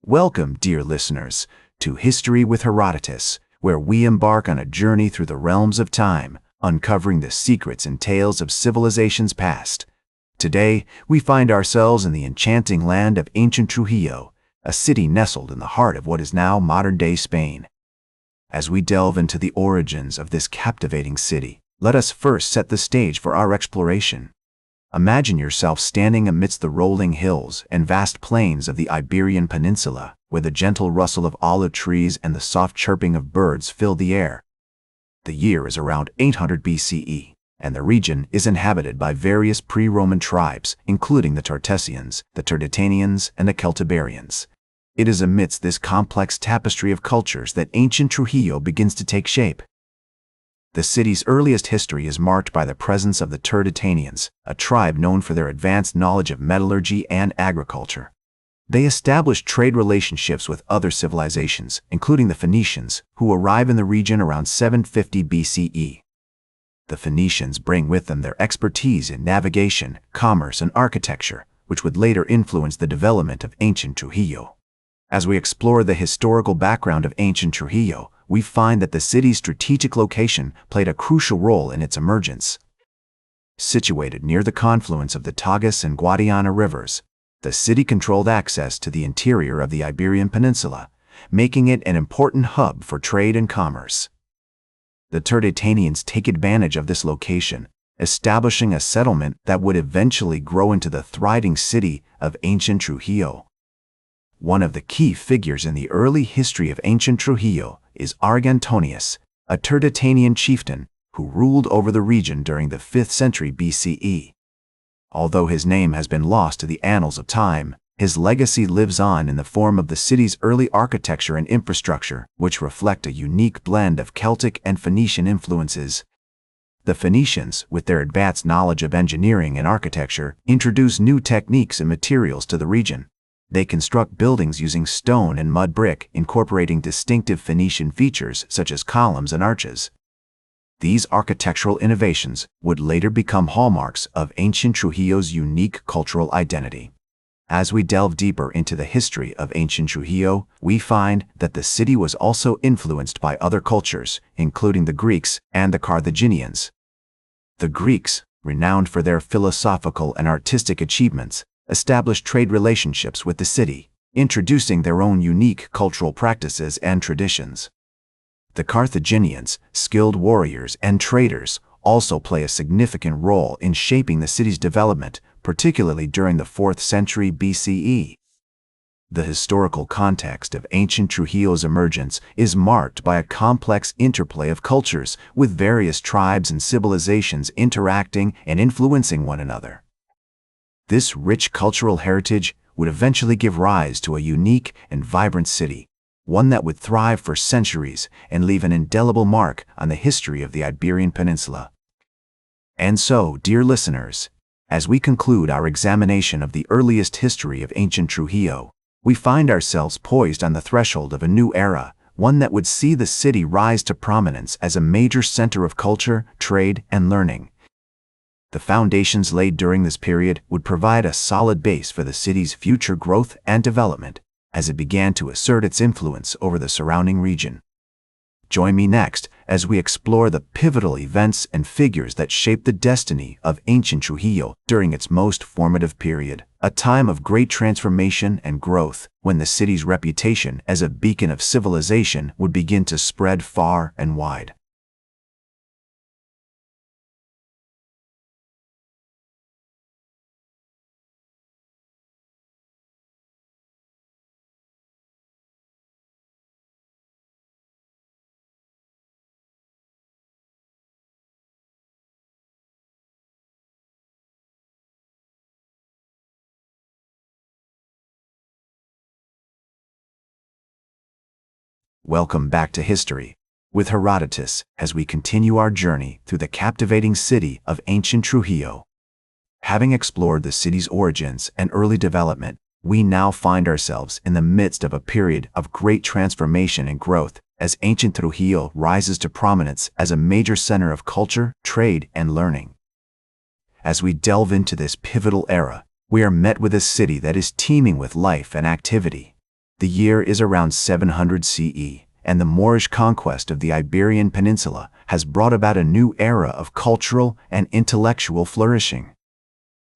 Welcome, dear listeners, to History with Herodotus, where we embark on a journey through the realms of time, uncovering the secrets and tales of civilizations past. Today, we find ourselves in the enchanting land of Ancient Trujillo, a city nestled in the heart of what is now modern-day Spain. As we delve into the origins of this captivating city, let us first set the stage for our exploration. Imagine yourself standing amidst the rolling hills and vast plains of the Iberian Peninsula, where the gentle rustle of olive trees and the soft chirping of birds fill the air. The year is around 800 BCE, and the region is inhabited by various pre-Roman tribes, including the Tartessians, the Turdetanians, and the Celtiberians. It is amidst this complex tapestry of cultures that ancient Trujillo begins to take shape. The city's earliest history is marked by the presence of the Turdetanians, a tribe known for their advanced knowledge of metallurgy and agriculture. They established trade relationships with other civilizations, including the Phoenicians, who arrive in the region around 750 BCE. The Phoenicians bring with them their expertise in navigation, commerce, and architecture, which would later influence the development of ancient Trujillo. As we explore the historical background of ancient Trujillo, we find that the city's strategic location played a crucial role in its emergence. Situated near the confluence of the Tagus and Guadiana rivers, the city controlled access to the interior of the Iberian Peninsula, making it an important hub for trade and commerce. The Turdetanians take advantage of this location, establishing a settlement that would eventually grow into the thriving city of ancient Trujillo. One of the key figures in the early history of ancient Trujillo is Argantonius, a Turdetanian chieftain who ruled over the region during the 5th century BCE. Although his name has been lost to the annals of time, his legacy lives on in the form of the city's early architecture and infrastructure, which reflect a unique blend of Celtic and Phoenician influences. The Phoenicians, with their advanced knowledge of engineering and architecture, introduced new techniques and materials to the region. They construct buildings using stone and mud brick, incorporating distinctive Phoenician features such as columns and arches. These architectural innovations would later become hallmarks of ancient Trujillo's unique cultural identity. As we delve deeper into the history of ancient Trujillo, we find that the city was also influenced by other cultures, including the Greeks and the Carthaginians. The Greeks, renowned for their philosophical and artistic achievements, established trade relationships with the city, introducing their own unique cultural practices and traditions. The Carthaginians, skilled warriors and traders, also play a significant role in shaping the city's development, particularly during the 4th century BCE. The historical context of ancient Trujillo's emergence is marked by a complex interplay of cultures, with various tribes and civilizations interacting and influencing one another. This rich cultural heritage would eventually give rise to a unique and vibrant city, one that would thrive for centuries and leave an indelible mark on the history of the Iberian Peninsula. And so, dear listeners, as we conclude our examination of the earliest history of ancient Trujillo, we find ourselves poised on the threshold of a new era, one that would see the city rise to prominence as a major center of culture, trade, and learning. The foundations laid during this period would provide a solid base for the city's future growth and development as it began to assert its influence over the surrounding region. Join me next as we explore the pivotal events and figures that shaped the destiny of ancient Trujillo during its most formative period, a time of great transformation and growth when the city's reputation as a beacon of civilization would begin to spread far and wide. Welcome back to History with Herodotus as we continue our journey through the captivating city of ancient Trujillo. Having explored the city's origins and early development, we now find ourselves in the midst of a period of great transformation and growth as ancient Trujillo rises to prominence as a major center of culture, trade, and learning. As we delve into this pivotal era, we are met with a city that is teeming with life and activity. The year is around 700 CE, and the Moorish conquest of the Iberian Peninsula has brought about a new era of cultural and intellectual flourishing.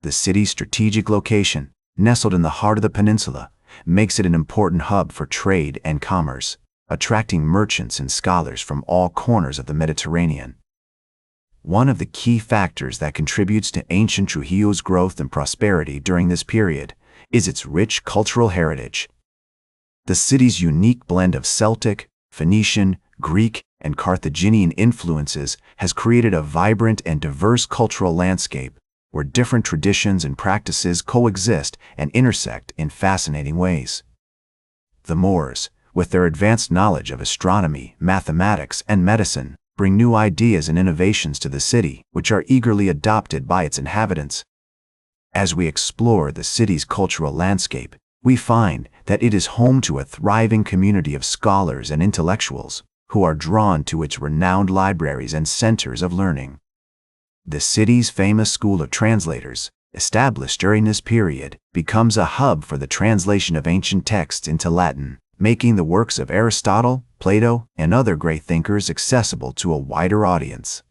The city's strategic location, nestled in the heart of the peninsula, makes it an important hub for trade and commerce, attracting merchants and scholars from all corners of the Mediterranean. One of the key factors that contributes to Ancient Trujillo's growth and prosperity during this period is its rich cultural heritage. The city's unique blend of Celtic, Phoenician, Greek, and Carthaginian influences has created a vibrant and diverse cultural landscape where different traditions and practices coexist and intersect in fascinating ways. The Moors, with their advanced knowledge of astronomy, mathematics, and medicine, bring new ideas and innovations to the city, which are eagerly adopted by its inhabitants. As we explore the city's cultural landscape, we find that it is home to a thriving community of scholars and intellectuals who are drawn to its renowned libraries and centers of learning. The city's famous school of translators, established during this period, becomes a hub for the translation of ancient texts into Latin, making the works of Aristotle, Plato, and other great thinkers accessible to a wider audience.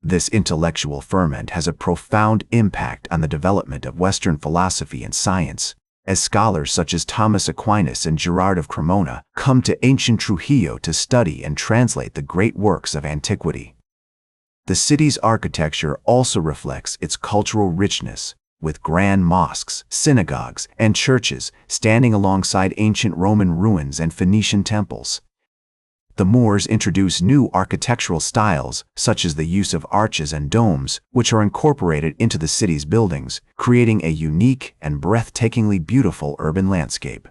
This intellectual ferment has a profound impact on the development of Western philosophy and science, as scholars such as Thomas Aquinas and Gerard of Cremona come to Ancient Trujillo to study and translate the great works of antiquity. The city's architecture also reflects its cultural richness, with grand mosques, synagogues, and churches standing alongside ancient Roman ruins and Phoenician temples. The Moors introduced new architectural styles, such as the use of arches and domes, which are incorporated into the city's buildings, creating a unique and breathtakingly beautiful urban landscape.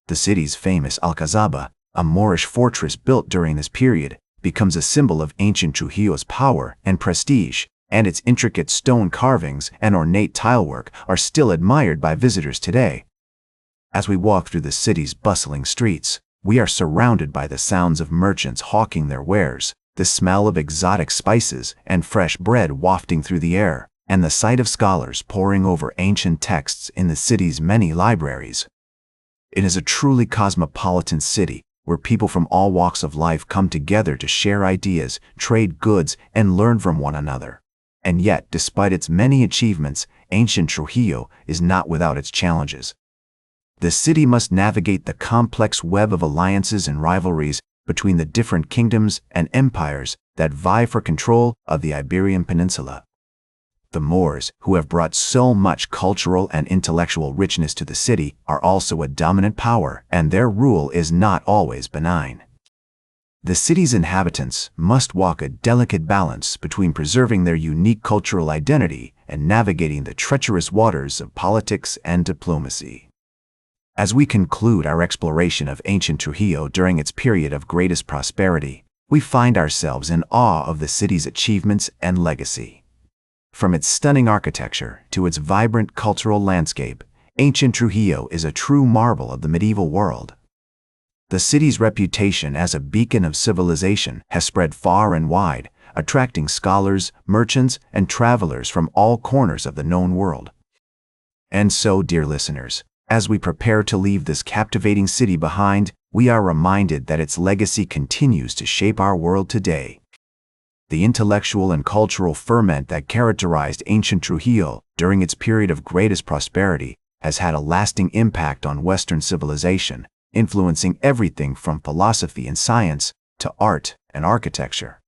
The city's famous Alcazaba, a Moorish fortress built during this period, becomes a symbol of Ancient Trujillo's power and prestige, and its intricate stone carvings and ornate tilework are still admired by visitors today. As we walk through the city's bustling streets, we are surrounded by the sounds of merchants hawking their wares, the smell of exotic spices and fresh bread wafting through the air, and the sight of scholars poring over ancient texts in the city's many libraries. It is a truly cosmopolitan city, where people from all walks of life come together to share ideas, trade goods, and learn from one another. And yet, despite its many achievements, Ancient Trujillo is not without its challenges. The city must navigate the complex web of alliances and rivalries between the different kingdoms and empires that vie for control of the Iberian Peninsula. The Moors, who have brought so much cultural and intellectual richness to the city, are also a dominant power, and their rule is not always benign. The city's inhabitants must walk a delicate balance between preserving their unique cultural identity and navigating the treacherous waters of politics and diplomacy. As we conclude our exploration of Ancient Trujillo during its period of greatest prosperity, we find ourselves in awe of the city's achievements and legacy. From its stunning architecture to its vibrant cultural landscape, Ancient Trujillo is a true marvel of the medieval world. The city's reputation as a beacon of civilization has spread far and wide, attracting scholars, merchants, and travelers from all corners of the known world. And so, dear listeners, as we prepare to leave this captivating city behind, we are reminded that its legacy continues to shape our world today. The intellectual and cultural ferment that characterized Ancient Trujillo during its period of greatest prosperity has had a lasting impact on Western civilization, influencing everything from philosophy and science to art and architecture.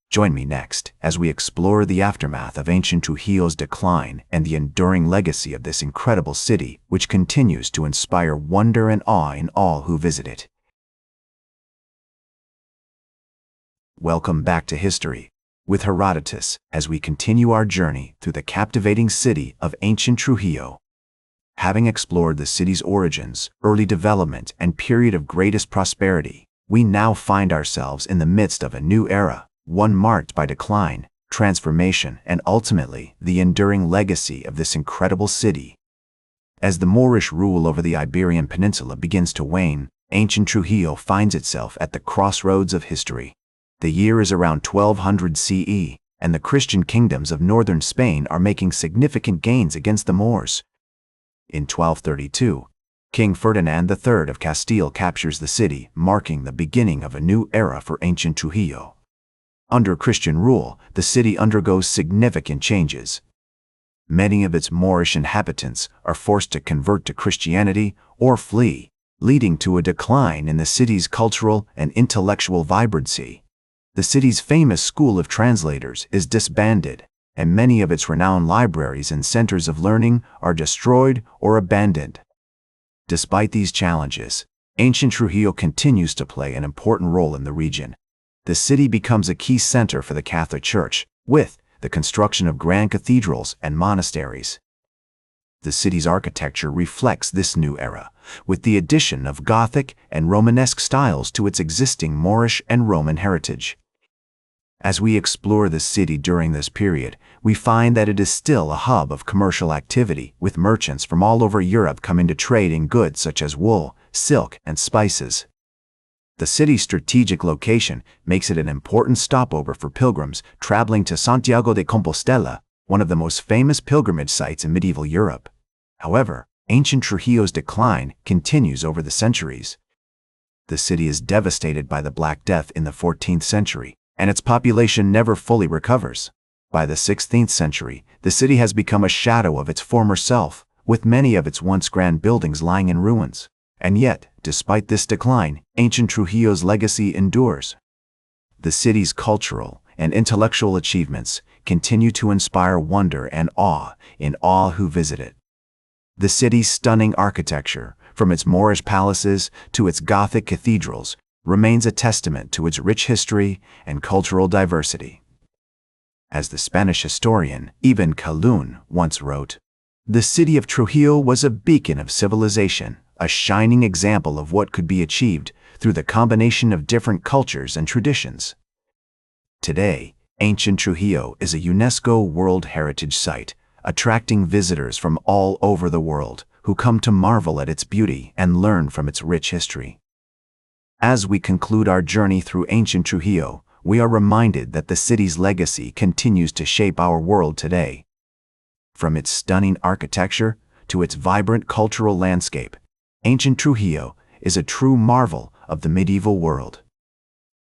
Join me next as we explore the aftermath of Ancient Trujillo's decline and the enduring legacy of this incredible city, which continues to inspire wonder and awe in all who visit it. Welcome back to History with Herodotus as we continue our journey through the captivating city of Ancient Trujillo. Having explored the city's origins, early development, and period of greatest prosperity, we now find ourselves in the midst of a new era, one marked by decline, transformation, and ultimately the enduring legacy of this incredible city. As the Moorish rule over the Iberian Peninsula begins to wane, Ancient Trujillo finds itself at the crossroads of history. The year is around 1200 CE, and the Christian kingdoms of northern Spain are making significant gains against the Moors. In 1232, King Ferdinand III of Castile captures the city, marking the beginning of a new era for ancient Trujillo. Under Christian rule, the city undergoes significant changes. Many of its Moorish inhabitants are forced to convert to Christianity or flee, leading to a decline in the city's cultural and intellectual vibrancy. The city's famous School of Translators is disbanded, and many of its renowned libraries and centers of learning are destroyed or abandoned. Despite these challenges, ancient Trujillo continues to play an important role in the region. The city becomes a key center for the Catholic Church, with the construction of grand cathedrals and monasteries. The city's architecture reflects this new era, with the addition of Gothic and Romanesque styles to its existing Moorish and Roman heritage. As we explore the city during this period, we find that it is still a hub of commercial activity, with merchants from all over Europe coming to trade in goods such as wool, silk, and spices. The city's strategic location makes it an important stopover for pilgrims traveling to Santiago de Compostela, one of the most famous pilgrimage sites in medieval Europe. However, ancient Trujillo's decline continues over the centuries. The city is devastated by the Black Death in the 14th century, and its population never fully recovers. By the 16th century, the city has become a shadow of its former self, with many of its once grand buildings lying in ruins. And yet, despite this decline, ancient Trujillo's legacy endures. The city's cultural and intellectual achievements continue to inspire wonder and awe in all who visit it. The city's stunning architecture, from its Moorish palaces to its Gothic cathedrals, remains a testament to its rich history and cultural diversity. As the Spanish historian Ibn Khaldun once wrote, "The city of Trujillo was a beacon of civilization, a shining example of what could be achieved through the combination of different cultures and traditions." Today, ancient Trujillo is a UNESCO World Heritage Site, attracting visitors from all over the world who come to marvel at its beauty and learn from its rich history. As we conclude our journey through ancient Trujillo, we are reminded that the city's legacy continues to shape our world today. From its stunning architecture to its vibrant cultural landscape, ancient Trujillo is a true marvel of the medieval world.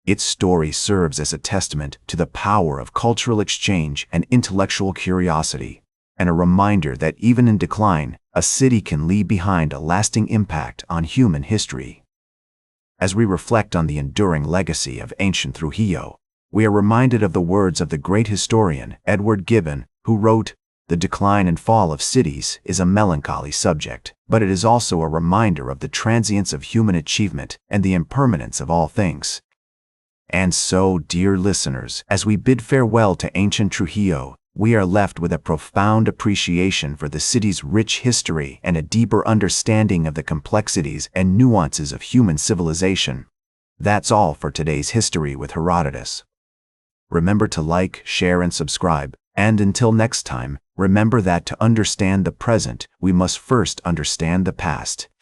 Its story serves as a testament to the power of cultural exchange and intellectual curiosity, and a reminder that even in decline, a city can leave behind a lasting impact on human history. As we reflect on the enduring legacy of ancient Trujillo, we are reminded of the words of the great historian Edward Gibbon, who wrote, "The decline and fall of cities is a melancholy subject, but it is also a reminder of the transience of human achievement and the impermanence of all things." And so, dear listeners, as we bid farewell to ancient Trujillo, we are left with a profound appreciation for the city's rich history and a deeper understanding of the complexities and nuances of human civilization. That's all for today's History with Herodotus. Remember to like, share, and subscribe. And until next time, remember that to understand the present, we must first understand the past.